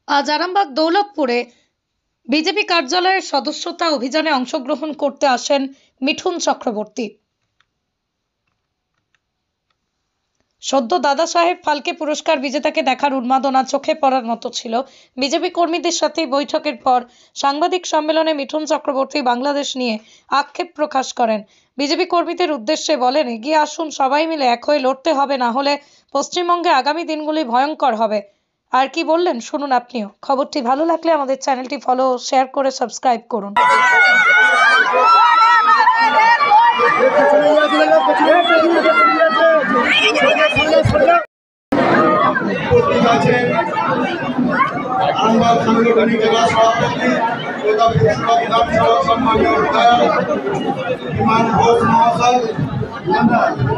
আজ আরামবাগ দৌলতপুরে বিজেপি কার্যালয়ের সদস্যতা অভিযানে অংশগ্রহণ করতে আসেন মিঠুন চক্রবর্তী। সদ্য দাদা সাহেব ফালকে পুরস্কার বিজেতাকে দেখার উন্মাদনা চোখে পড়ার মতো ছিল। বিজেপি কর্মীদের সাথে বৈঠকের পর সাংবাদিক সম্মেলনে মিঠুন চক্রবর্তী বাংলাদেশ নিয়ে আক্ষেপ প্রকাশ করেন। বিজেপি কর্মীদের উদ্দেশ্যে বলেন, এগিয়ে আসুন, সবাই মিলে এক হয়ে লড়তে হবে, না হলে পশ্চিমবঙ্গে আগামী দিনগুলি ভয়ঙ্কর হবে। আর কি বললেন শুনুন আপনিও। খবরটি ভালো লাগলে আমাদের চ্যানেলটি ফলো, শেয়ার করে সাবস্ক্রাইব করুন। আরামবাগ সাংগঠনিক জেলা সভাপতি তথা বিধানসভা সম্মানীয় বিধায়ক বিমান ঘোষ মহাশয়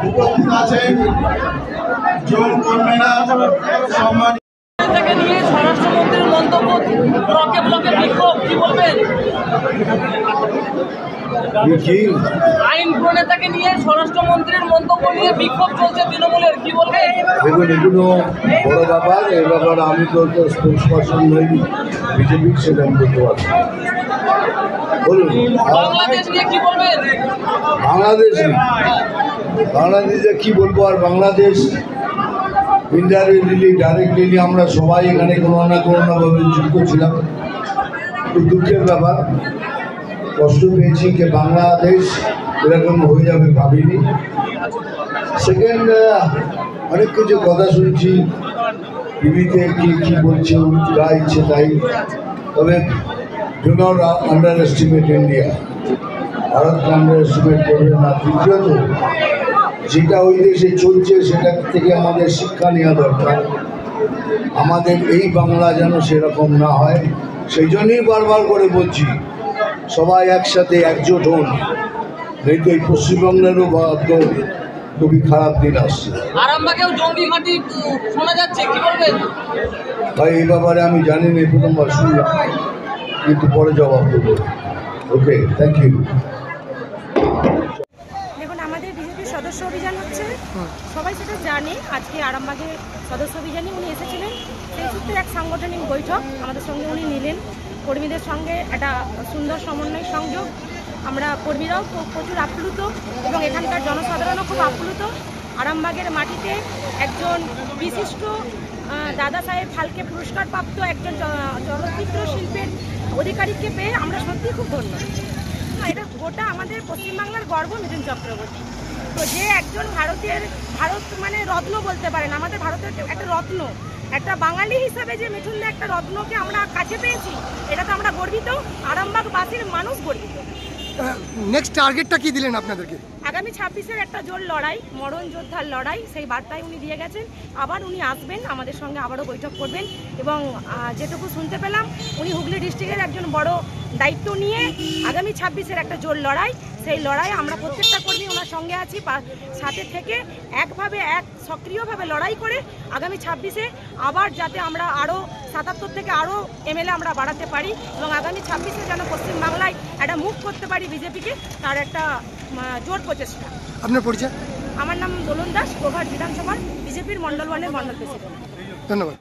উপস্থিত আছেন, জোন কনভেনার সম্মানীয় থেকে নিয়ে স্বরাষ্ট্রমন্ত্রীর মন্তব্য, ব্লকে ব্লকে বিক্ষোভ, কি বলবেন? আইন প্রণেতাকে নিয়ে স্বরাষ্ট্রমন্ত্রীর মন্তব্য নিয়ে বিক্ষোভ চলছে তৃণমূলের, কি বলবেন? দেখুন, এগুলো বড় ব্যাপার। এ ব্যাপারে আমি তো স্পোর্টস পার্সন নই, বিজেপি, সেটা আমি বলতে পারছি। বলুন, বাংলাদেশ নিয়ে কি বলবেন? বাংলাদেশে কি বলবো? আর বাংলাদেশ ইনডাইরেক্টলি ডাইরেক্টলি আমরা সবাই এখানে কোনো না কোনোভাবে যুক্ত ছিলাম। খুব দুঃখের ব্যাপার, কষ্ট পেয়েছি যে বাংলাদেশ এরকম হয়ে যাবে ভাবিনি। সেকেন্ড, অনেক কিছু কথা শুনছি টিভিতে, কি বলছে, যা ইচ্ছে তাই। তবে do not under estimate India, ভারতকে আন্ডার এস্টিমেট করবে না। তৃতীয়ত, যেটা ওই দেশে চলছে সেটা থেকে আমাদের শিক্ষা নেওয়া দরকার। আমাদের এই বাংলা যেন সেরকম না হয়, সেই জন্যই বারবার করে বলছি, সবাই একসাথে একজোট হন, এই তো এই পশ্চিমবঙ্গেরও খুবই খারাপ দিন আসছে। আরামবাগেও জঙ্গি ঘাঁটি শোনা যাচ্ছে, কি বলবেন? ভাই, এই ব্যাপারে আমি জানি না, প্রথমবার শুনলাম, কিন্তু পরে জবাব দেবো। ওকে, থ্যাংক ইউ। দেখুন, আমাদের বিজেপির সদস্য অভিযান হচ্ছে, সবাই সেটা জানে। আজকে আরামবাগে সদস্য অভিযানে উনি এসেছিলেন, সেই সূত্রে এক সাংগঠনিক বৈঠক আমাদের সঙ্গে উনি নিলেন। কর্মীদের সঙ্গে একটা সুন্দর সমন্বয় সংযোগ। আমরা কর্মীরাও প্রচুর আপ্লুত এবং এখানকার জনসাধারণও খুব আপ্লুত। আরামবাগের মাটিতে একজন বিশিষ্ট দাদা সাহেব ফালকে পুরস্কার প্রাপ্ত একজন চলচ্চিত্র শিল্পের অধিকারীকে পেয়ে আমরা সত্যিই খুব ধন্য। এটা গোটা আমাদের পশ্চিমবাংলার গর্ব মিঠুন চক্রবর্তী। তো যে একজন ভারত মানে রত্ন বলতে পারেন, আমাদের ভারতের একটা রত্ন, একটা বাঙালি হিসাবে যে মিঠুন একটা রত্নকে আমরা কাছে পেয়েছি, এটা তো আমরা গর্বিত। আরামবাগবাসীর মানুষ গর্বিত। নেক্সট টার্গেটটা কি দিলেন আপনাদেরকে? আগামী 26-এর একটা জোর লড়াই, মরণ যোদ্ধার লড়াই, সেই বার্তায় উনি দিয়ে গেছেন। আবার উনি আসবেন, আমাদের সঙ্গে আবারও বৈঠক করবেন এবং যেটুকু শুনতে পেলাম, উনি হুগলি ডিস্ট্রিক্টের একজন বড় দায়িত্ব নিয়ে আগামী 26-এর একটা জোর লড়াই, সেই লড়াইয়ে আমরা প্রত্যেকটা কর্মী ওনার সঙ্গে আছি, সাথে থেকে সক্রিয়ভাবে লড়াই করে আগামী 26-এ আবার যাতে আমরা আরও 77 থেকে আরও এমএলএ আমরা বাড়াতে পারি এবং আগামী 26-এ যেন পশ্চিমবাংলায় একটা মুভ করতে পারি বিজেপিকে, তার একটা জোর প্রচেষ্টা। আপনার পরিচয়? আমার নাম দোলন দাস, গোঘাট বিধানসভার বিজেপির মন্ডল 1-এর মন্ডল প্রেসিডেন্ট। ধন্যবাদ।